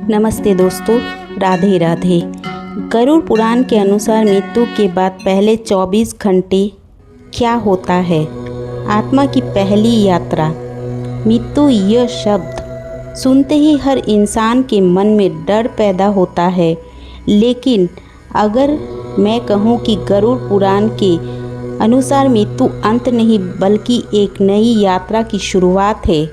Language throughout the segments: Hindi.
नमस्ते दोस्तों, राधे राधे। गरुड़ पुराण के अनुसार मृत्यु के बाद पहले 24 घंटे क्या होता है? आत्मा की पहली यात्रा। मृत्यु यह शब्द सुनते ही हर इंसान के मन में डर पैदा होता है, लेकिन अगर मैं कहूँ कि गरुड़ पुराण के अनुसार मृत्यु अंत नहीं बल्कि एक नई यात्रा की शुरुआत है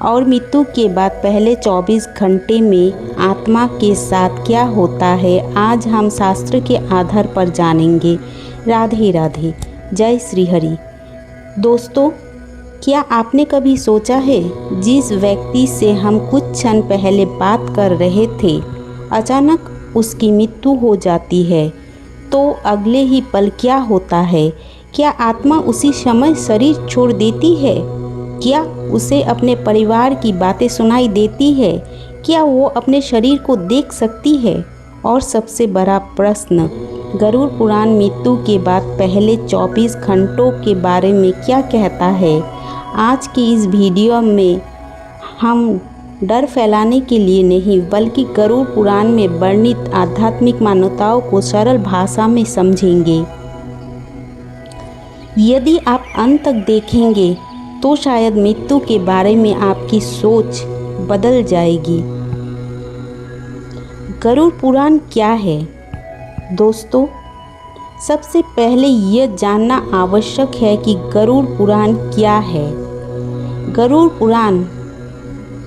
और मृत्यु के बाद पहले 24 घंटे में आत्मा के साथ क्या होता है, आज हम शास्त्र के आधार पर जानेंगे। राधे राधे, जय श्री हरि। दोस्तों, क्या आपने कभी सोचा है जिस व्यक्ति से हम कुछ क्षण पहले बात कर रहे थे, अचानक उसकी मृत्यु हो जाती है तो अगले ही पल क्या होता है? क्या आत्मा उसी समय शरीर छोड़ देती है? क्या उसे अपने परिवार की बातें सुनाई देती है? क्या वो अपने शरीर को देख सकती है? और सबसे बड़ा प्रश्न, गरुड़ पुराण मृत्यु के बाद पहले 24 घंटों के बारे में क्या कहता है? आज की इस वीडियो में हम डर फैलाने के लिए नहीं बल्कि गरुड़ पुराण में वर्णित आध्यात्मिक मान्यताओं को सरल भाषा में समझेंगे। यदि आप अंत तक देखेंगे तो शायद मृत्यु के बारे में आपकी सोच बदल जाएगी। गरुड़ पुराण क्या है? दोस्तों, सबसे पहले यह जानना आवश्यक है कि गरुड़ पुराण क्या है। गरुड़ पुराण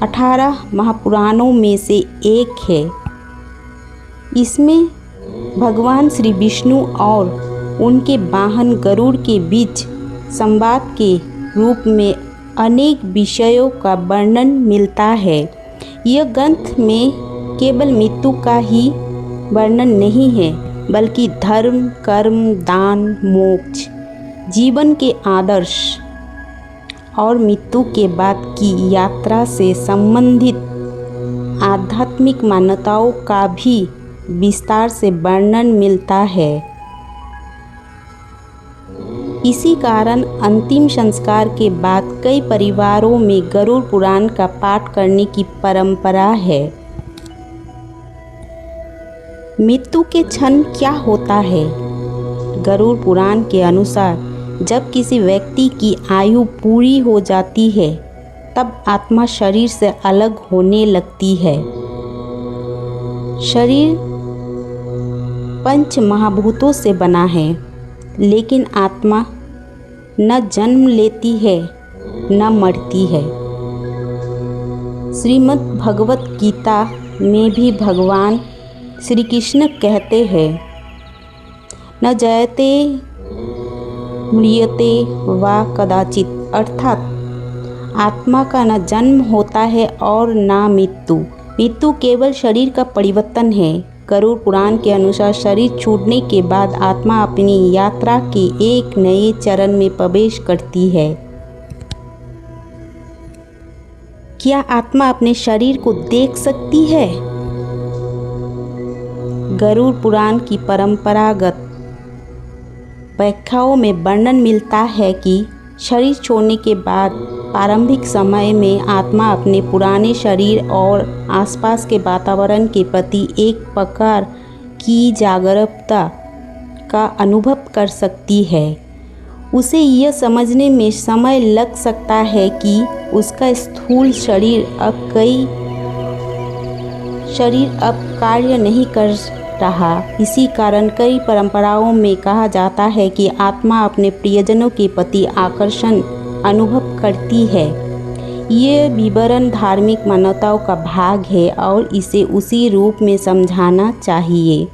18 महापुराणों में से एक है। इसमें भगवान श्री विष्णु और उनके वाहन गरुड़ के बीच संवाद के रूप में अनेक विषयों का वर्णन मिलता है। यह ग्रंथ में केवल मृत्यु का ही वर्णन नहीं है बल्कि धर्म, कर्म, दान, मोक्ष, जीवन के आदर्श और मृत्यु के बाद की यात्रा से संबंधित आध्यात्मिक मान्यताओं का भी विस्तार से वर्णन मिलता है। इसी कारण अंतिम संस्कार के बाद कई परिवारों में गरुड़ पुराण का पाठ करने की परंपरा है। मृत्यु के क्षण क्या होता है? गरुड़ पुराण के अनुसार जब किसी व्यक्ति की आयु पूरी हो जाती है तब आत्मा शरीर से अलग होने लगती है। शरीर पंच महाभूतों से बना है, लेकिन आत्मा न जन्म लेती है न मरती है। श्रीमद् भगवत गीता में भी भगवान श्री कृष्ण कहते हैं, न जयते म्रियते वा कदाचित, अर्थात आत्मा का न जन्म होता है और न मृत्यु। मृत्यु केवल शरीर का परिवर्तन है। गरुड़ पुराण के अनुसार शरीर छूटने के बाद आत्मा अपनी यात्रा के एक नए चरण में प्रवेश करती है। क्या आत्मा अपने शरीर को देख सकती है? गरुड़ पुराण की परंपरागत व्याख्याओं में वर्णन मिलता है कि शरीर छोड़ने के बाद प्रारंभिक समय में आत्मा अपने पुराने शरीर और आसपास के वातावरण के प्रति एक प्रकार की जागरूकता का अनुभव कर सकती है। उसे यह समझने में समय लग सकता है कि उसका स्थूल शरीर अब कार्य नहीं कर रहा। इसी कारण कई परंपराओं में कहा जाता है कि आत्मा अपने प्रियजनों के प्रति आकर्षण अनुभव करती है। ये विवरण धार्मिक मान्यताओं का भाग है और इसे उसी रूप में समझाना चाहिए।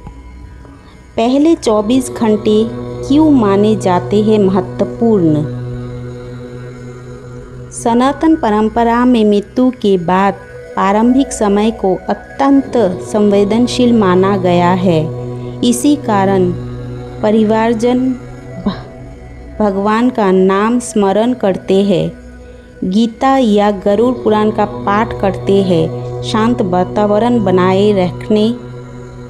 पहले 24 घंटे क्यों माने जाते हैं महत्वपूर्ण? सनातन परंपरा में मृत्यु के बाद प्रारंभिक समय को अत्यंत संवेदनशील माना गया है। इसी कारण परिवारजन भगवान का नाम स्मरण करते हैं, गीता या गरुड़ पुराण का पाठ करते हैं, शांत वातावरण बनाए रखने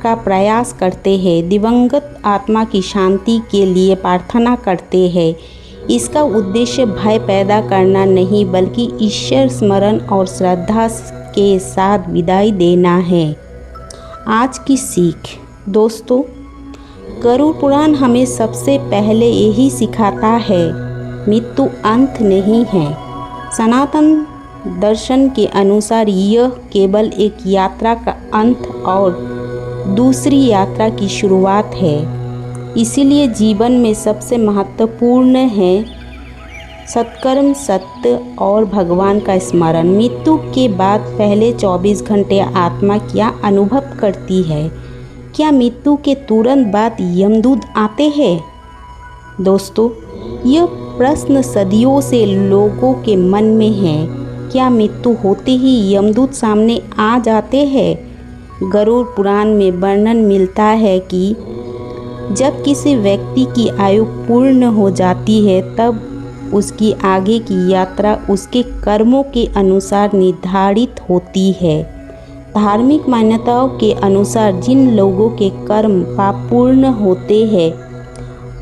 का प्रयास करते हैं, दिवंगत आत्मा की शांति के लिए प्रार्थना करते हैं। इसका उद्देश्य भय पैदा करना नहीं बल्कि ईश्वर स्मरण और श्रद्धा के साथ विदाई देना है। आज की सीख दोस्तों, गरुड़ पुराण हमें सबसे पहले यही सिखाता है, मृत्यु अंत नहीं है। सनातन दर्शन के अनुसार यह केवल एक यात्रा का अंत और दूसरी यात्रा की शुरुआत है। इसीलिए जीवन में सबसे महत्वपूर्ण है सत्कर्म, सत्य और भगवान का स्मरण। मृत्यु के बाद पहले 24 घंटे आत्मा क्या अनुभव करती है? क्या मृत्यु के तुरंत बाद यमदूत आते हैं? दोस्तों, यह प्रश्न सदियों से लोगों के मन में है। क्या मृत्यु होते ही यमदूत सामने आ जाते हैं? गरुड़ पुराण में वर्णन मिलता है कि जब किसी व्यक्ति की आयु पूर्ण हो जाती है तब उसकी आगे की यात्रा उसके कर्मों के अनुसार निर्धारित होती है। धार्मिक मान्यताओं के अनुसार जिन लोगों के कर्म पापपूर्ण होते हैं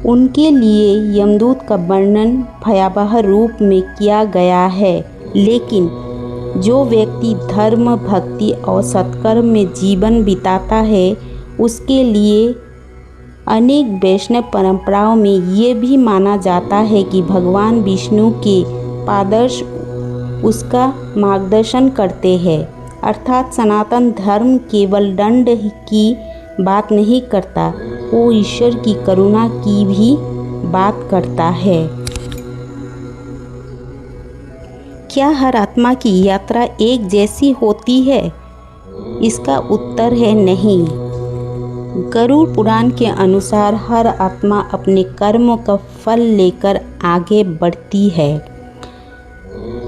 उनके लिए यमदूत का वर्णन भयावह रूप में किया गया है, लेकिन जो व्यक्ति धर्म, भक्ति और सत्कर्म में जीवन बिताता है उसके लिए अनेक वैष्णव परंपराओं में ये भी माना जाता है कि भगवान विष्णु के पादर्श उसका मार्गदर्शन करते हैं। अर्थात सनातन धर्म केवल दंड की बात नहीं करता, वो ईश्वर की करुणा की भी बात करता है। क्या हर आत्मा की यात्रा एक जैसी होती है? इसका उत्तर है नहीं। गरुड़ पुराण के अनुसार हर आत्मा अपने कर्मों का फल लेकर आगे बढ़ती है।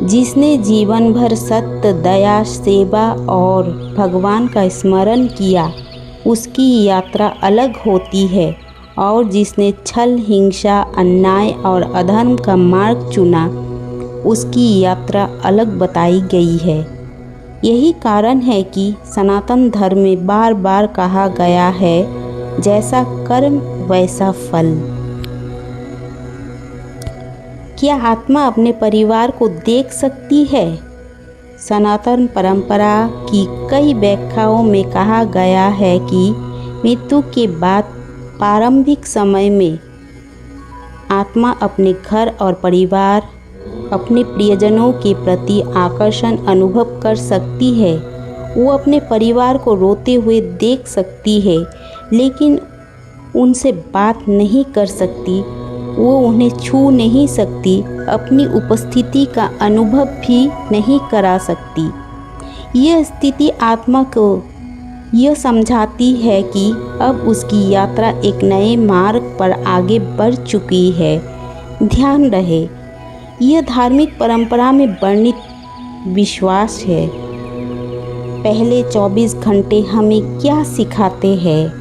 जिसने जीवन भर सत्य, दया, सेवा और भगवान का स्मरण किया उसकी यात्रा अलग होती है, और जिसने छल, हिंसा, अन्याय और अधर्म का मार्ग चुना उसकी यात्रा अलग बताई गई है। यही कारण है कि सनातन धर्म में बार बार कहा गया है, जैसा कर्म वैसा फल। क्या आत्मा अपने परिवार को देख सकती है? सनातन परंपरा की कई व्याख्याओं में कहा गया है कि मृत्यु के बाद प्रारंभिक समय में आत्मा अपने घर और परिवार, अपने प्रियजनों के प्रति आकर्षण अनुभव कर सकती है। वो अपने परिवार को रोते हुए देख सकती है, लेकिन उनसे बात नहीं कर सकती, वो उन्हें छू नहीं सकती, अपनी उपस्थिति का अनुभव भी नहीं करा सकती। यह स्थिति आत्मा को यह समझाती है कि अब उसकी यात्रा एक नए मार्ग पर आगे बढ़ चुकी है। ध्यान रहे, यह धार्मिक परंपरा में वर्णित विश्वास है। पहले 24 घंटे हमें क्या सिखाते हैं?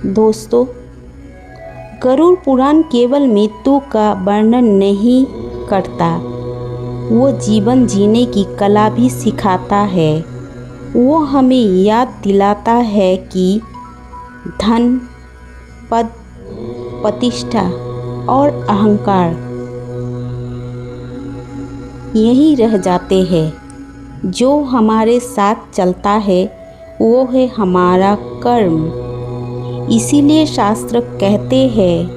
दोस्तों, गरुड़ पुराण केवल मृत्यु का वर्णन नहीं करता, वो जीवन जीने की कला भी सिखाता है। वो हमें याद दिलाता है कि धन, पद, प्रतिष्ठा और अहंकार यही रह जाते हैं। जो हमारे साथ चलता है वो है हमारा कर्म। इसीलिए शास्त्र कहते हैं,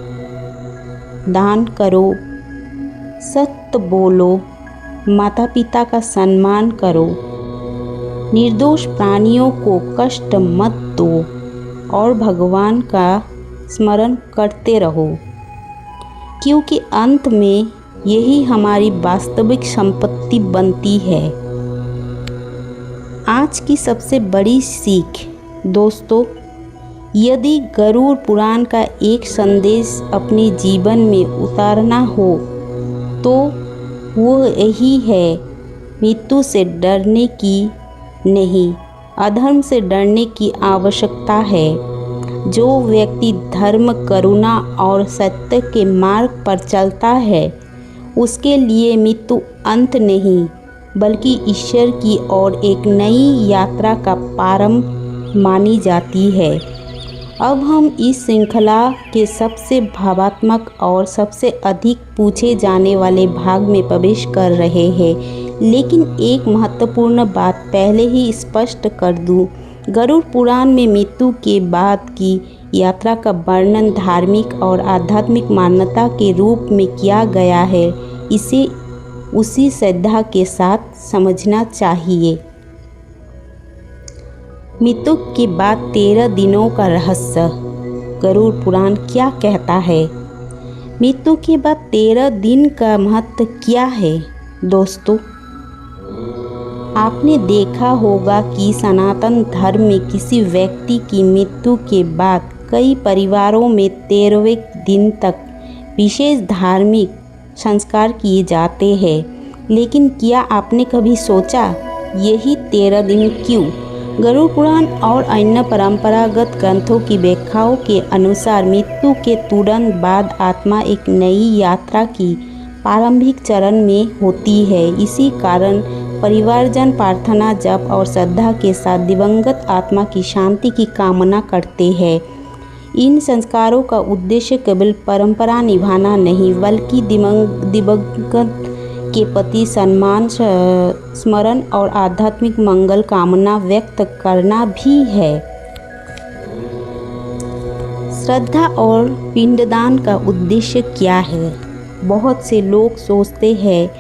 दान करो, सत्य बोलो, माता पिता का सम्मान करो, निर्दोष प्राणियों को कष्ट मत दो और भगवान का स्मरण करते रहो, क्योंकि अंत में यही हमारी वास्तविक संपत्ति बनती है। आज की सबसे बड़ी सीख दोस्तों, यदि गरुड़ पुराण का एक संदेश अपने जीवन में उतारना हो तो वो यही है, मृत्यु से डरने की नहीं, अधर्म से डरने की आवश्यकता है। जो व्यक्ति धर्म, करुणा और सत्य के मार्ग पर चलता है उसके लिए मृत्यु अंत नहीं बल्कि ईश्वर की ओर एक नई यात्रा का प्रारंभ मानी जाती है। अब हम इस श्रृंखला के सबसे भावात्मक और सबसे अधिक पूछे जाने वाले भाग में प्रवेश कर रहे हैं, लेकिन एक महत्वपूर्ण बात पहले ही स्पष्ट कर दूं। गरुड़ पुराण में मृत्यु के बाद की यात्रा का वर्णन धार्मिक और आध्यात्मिक मान्यता के रूप में किया गया है। इसे उसी श्रद्धा के साथ समझना चाहिए। मृत्यु के बाद 13 दिनों का रहस्य। गरुड़ पुराण क्या कहता है? मृत्यु के बाद 13 दिन का महत्व क्या है? दोस्तों, आपने देखा होगा कि सनातन धर्म में किसी व्यक्ति की मृत्यु के बाद कई परिवारों में 13वें दिन तक विशेष धार्मिक संस्कार किए जाते हैं। लेकिन क्या आपने कभी सोचा यही 13 दिन क्यों? गरुड़ पुराण और अन्य परंपरागत ग्रंथों की व्याख्याओं के अनुसार मृत्यु के तुरंत बाद आत्मा एक नई यात्रा की प्रारंभिक चरण में होती है। इसी कारण परिवारजन प्रार्थना, जप और श्रद्धा के साथ दिवंगत आत्मा की शांति की कामना करते हैं। इन संस्कारों का उद्देश्य केवल परंपरा निभाना नहीं, बल्कि दिवंगत के प्रति सम्मान, स्मरण और आध्यात्मिक मंगल कामना व्यक्त करना भी है। श्रद्धा और पिंडदान का उद्देश्य क्या है? बहुत से लोग सोचते हैं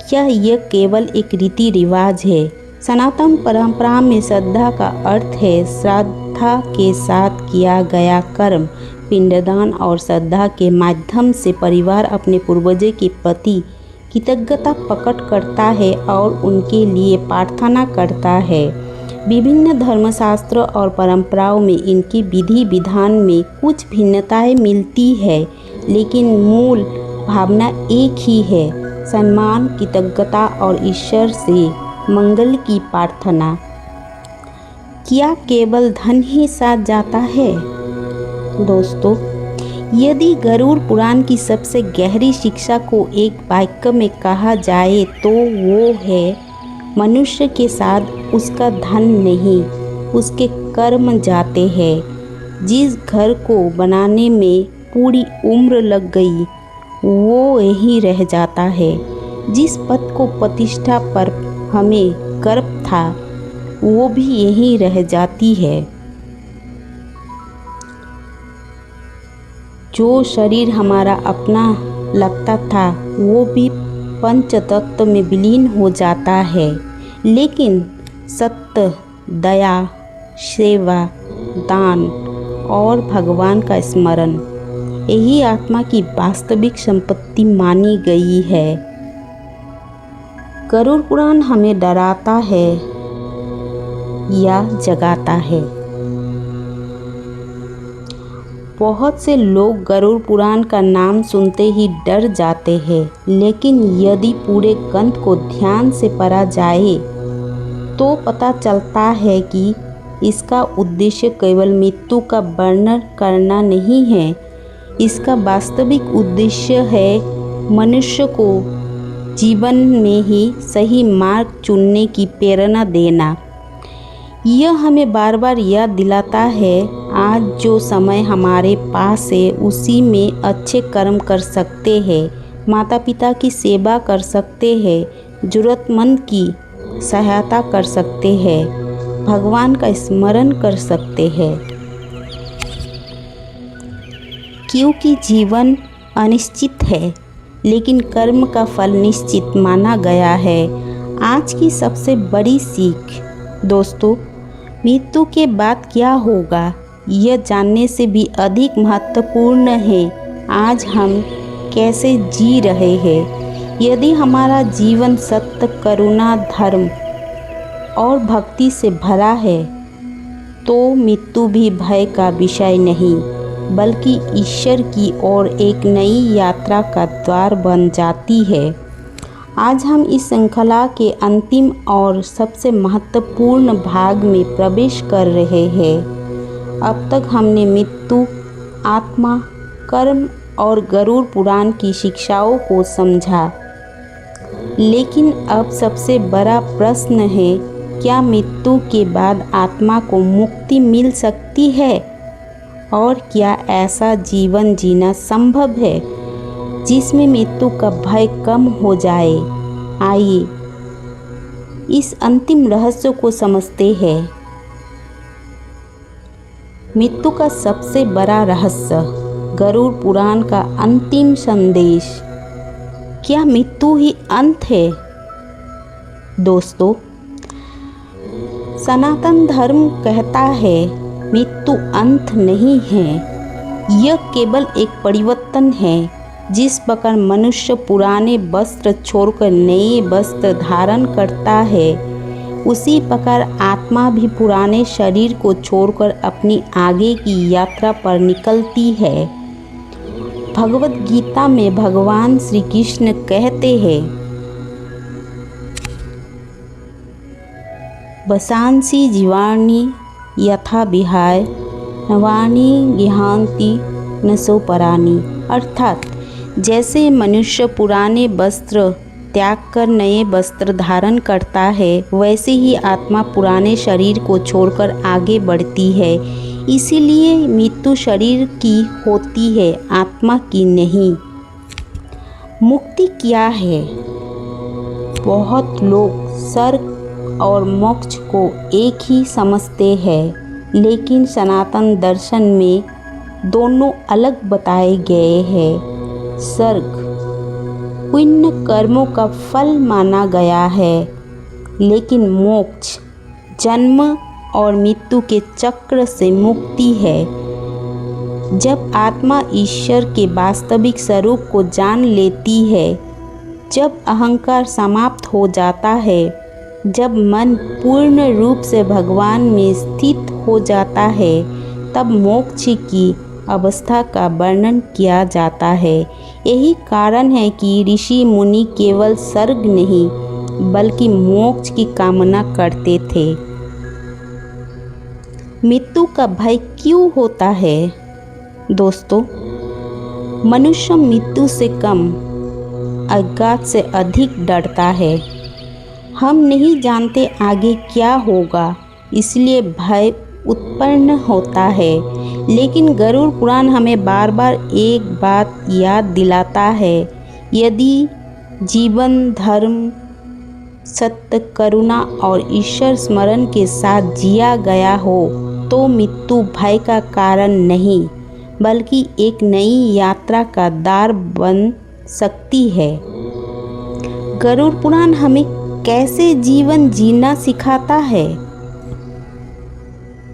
क्या यह केवल एक रीति रिवाज है। सनातन परंपरा में श्रद्धा का अर्थ है श्रद्धा के साथ किया गया कर्म। पिंडदान और श्रद्धा के माध्यम से परिवार अपने पूर्वजों के प्रति कृतज्ञता प्रकट करता है और उनके लिए प्रार्थना करता है। विभिन्न धर्मशास्त्रों और परंपराओं में इनकी विधि विधान में कुछ भिन्नताएं मिलती है, लेकिन मूल भावना एक ही है, सम्मान, कृतज्ञता और ईश्वर से मंगल की प्रार्थना। क्या केवल धन ही साथ जाता है? दोस्तों, यदि गरुड़ पुराण की सबसे गहरी शिक्षा को एक वाक्य में कहा जाए तो वो है, मनुष्य के साथ उसका धन नहीं, उसके कर्म जाते हैं। जिस घर को बनाने में पूरी उम्र लग गई वो यहीं रह जाता है। जिस पद को प्रतिष्ठा पर हमें गर्व था वो भी यहीं रह जाती है। जो शरीर हमारा अपना लगता था वो भी पंचतत्व में विलीन हो जाता है। लेकिन सत्य, दया, सेवा, दान और भगवान का स्मरण, यही आत्मा की वास्तविक संपत्ति मानी गई है। गरुड़ पुराण हमें डराता है या जगाता है? बहुत से लोग गरुड़ पुराण का नाम सुनते ही डर जाते हैं, लेकिन यदि पूरे ग्रंथ को ध्यान से पढ़ा जाए तो पता चलता है कि इसका उद्देश्य केवल मृत्यु का वर्णन करना नहीं है। इसका वास्तविक उद्देश्य है मनुष्य को जीवन में ही सही मार्ग चुनने की प्रेरणा देना। यह हमें बार बार याद दिलाता है आज जो समय हमारे पास है उसी में अच्छे कर्म कर सकते हैं, माता पिता की सेवा कर सकते हैं, ज़रूरतमंद की सहायता कर सकते हैं, भगवान का स्मरण कर सकते हैं। क्योंकि जीवन अनिश्चित है, लेकिन कर्म का फल निश्चित माना गया है। आज की सबसे बड़ी सीख, दोस्तों, मृत्यु के बाद क्या होगा यह जानने से भी अधिक महत्वपूर्ण है आज हम कैसे जी रहे हैं। यदि हमारा जीवन सत्य, करुणा, धर्म और भक्ति से भरा है तो मृत्यु भी भय का विषय नहीं, बल्कि ईश्वर की ओर एक नई यात्रा का द्वार बन जाती है। आज हम इस श्रृंखला के अंतिम और सबसे महत्वपूर्ण भाग में प्रवेश कर रहे हैं। अब तक हमने मृत्यु, आत्मा, कर्म और गरुड़ पुराण की शिक्षाओं को समझा, लेकिन अब सबसे बड़ा प्रश्न है, क्या मृत्यु के बाद आत्मा को मुक्ति मिल सकती है? और क्या ऐसा जीवन जीना संभव है जिसमें मृत्यु का भय कम हो जाए? आइए इस अंतिम रहस्य को समझते हैं। मृत्यु का सबसे बड़ा रहस्य, गरुड़ पुराण का अंतिम संदेश। क्या मृत्यु ही अंत है? दोस्तों, सनातन धर्म कहता है मृत्यु अंत नहीं है, यह केवल एक परिवर्तन है। जिस प्रकार मनुष्य पुराने वस्त्र छोड़कर नए वस्त्र धारण करता है, उसी प्रकार आत्मा भी पुराने शरीर को छोड़कर अपनी आगे की यात्रा पर निकलती है। भगवद गीता में भगवान श्री कृष्ण कहते हैं, वसांसि जीवाणि यथा विहाय नवानि गृह्णाति न सो परानि। अर्थात जैसे मनुष्य पुराने वस्त्र त्याग कर नए वस्त्र धारण करता है, वैसे ही आत्मा पुराने शरीर को छोड़कर आगे बढ़ती है। इसीलिए मृत्यु शरीर की होती है, आत्मा की नहीं। मुक्ति क्या है? बहुत लोग स्वर्ग और मोक्ष को एक ही समझते हैं, लेकिन सनातन दर्शन में दोनों अलग बताए गए हैं। स्वर्ग पुण्य कर्मों का फल माना गया है, लेकिन मोक्ष जन्म और मृत्यु के चक्र से मुक्ति है। जब आत्मा ईश्वर के वास्तविक स्वरूप को जान लेती है, जब अहंकार समाप्त हो जाता है, जब मन पूर्ण रूप से भगवान में स्थित हो जाता है, तब मोक्ष की अवस्था का वर्णन किया जाता है। यही कारण है कि ऋषि मुनि केवल स्वर्ग नहीं बल्कि मोक्ष की कामना करते थे। मृत्यु का भय क्यों होता है? दोस्तों, मनुष्य मृत्यु से कम, अज्ञात से अधिक डरता है। हम नहीं जानते आगे क्या होगा, इसलिए भय उत्पन्न होता है। लेकिन गरुड़ पुराण हमें बार बार एक बात याद दिलाता है, यदि जीवन धर्म, सत्य, करुणा और ईश्वर स्मरण के साथ जिया गया हो तो मृत्यु भय का कारण नहीं बल्कि एक नई यात्रा का द्वार बन सकती है। गरुड़ पुराण हमें कैसे जीवन जीना सिखाता है?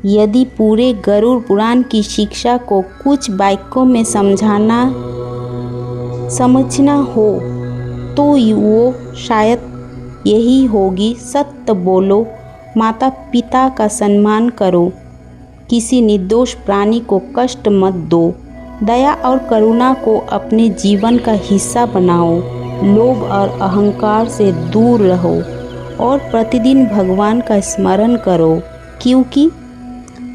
यदि पूरे गरुड़ पुराण की शिक्षा को कुछ वाक्यों में समझना हो तो वो शायद यही होगी। सत्य बोलो, माता पिता का सम्मान करो, किसी निर्दोष प्राणी को कष्ट मत दो, दया और करुणा को अपने जीवन का हिस्सा बनाओ, लोभ और अहंकार से दूर रहो और प्रतिदिन भगवान का स्मरण करो, क्योंकि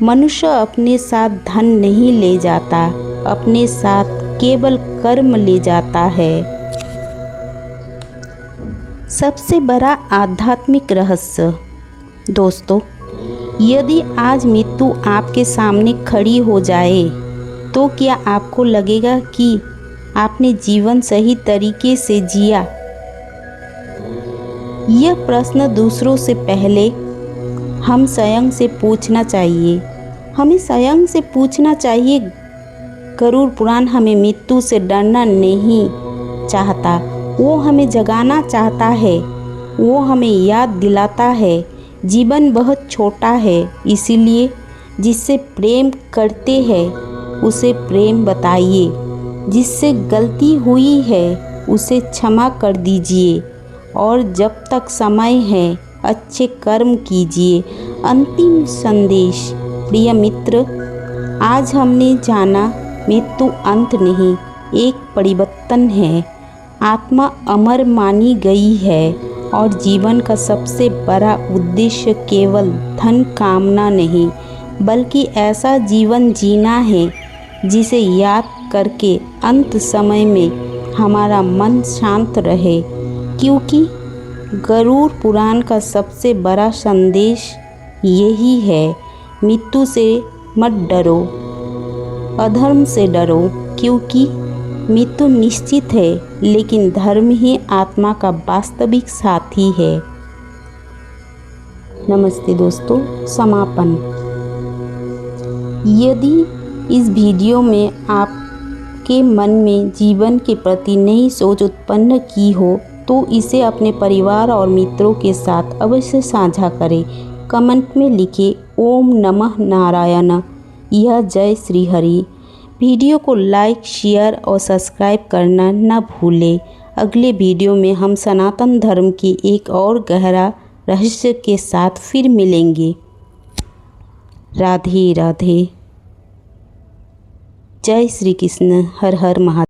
मनुष्य अपने साथ धन नहीं ले जाता, अपने साथ केवल कर्म ले जाता है। सबसे बड़ा आध्यात्मिक रहस्य। दोस्तों, यदि आज मृत्यु आपके सामने खड़ी हो जाए तो क्या आपको लगेगा कि आपने जीवन सही तरीके से जिया? यह प्रश्न दूसरों से पहले हम स्वयं से पूछना चाहिए। हमें स्वयं से पूछना चाहिए। गरुड़ पुराण हमें मृत्यु से डरना नहीं चाहता, वो हमें जगाना चाहता है। वो हमें याद दिलाता है जीवन बहुत छोटा है, इसीलिए जिससे प्रेम करते हैं उसे प्रेम बताइए, जिससे गलती हुई है उसे क्षमा कर दीजिए और जब तक समय है अच्छे कर्म कीजिए। अंतिम संदेश। प्रिय मित्र, आज हमने जाना मृत्यु अंत नहीं, एक परिवर्तन है। आत्मा अमर मानी गई है और जीवन का सबसे बड़ा उद्देश्य केवल धन कामना नहीं बल्कि ऐसा जीवन जीना है जिसे याद करके अंत समय में हमारा मन शांत रहे। क्योंकि गरुड़ पुराण का सबसे बड़ा संदेश यही है, मृत्यु से मत डरो, अधर्म से डरो, क्योंकि मृत्यु निश्चित है लेकिन धर्म ही आत्मा का वास्तविक साथी है। नमस्ते दोस्तों। समापन। यदि इस वीडियो में आपके मन में जीवन के प्रति नई सोच उत्पन्न की हो तो इसे अपने परिवार और मित्रों के साथ अवश्य साझा करें। कमेंट में लिखें ओम नमः नारायण या जय श्री हरि। वीडियो को लाइक, शेयर और सब्सक्राइब करना न भूलें। अगले वीडियो में हम सनातन धर्म के एक और गहरा रहस्य के साथ फिर मिलेंगे। राधे राधे। जय श्री कृष्ण। हर हर महादेव।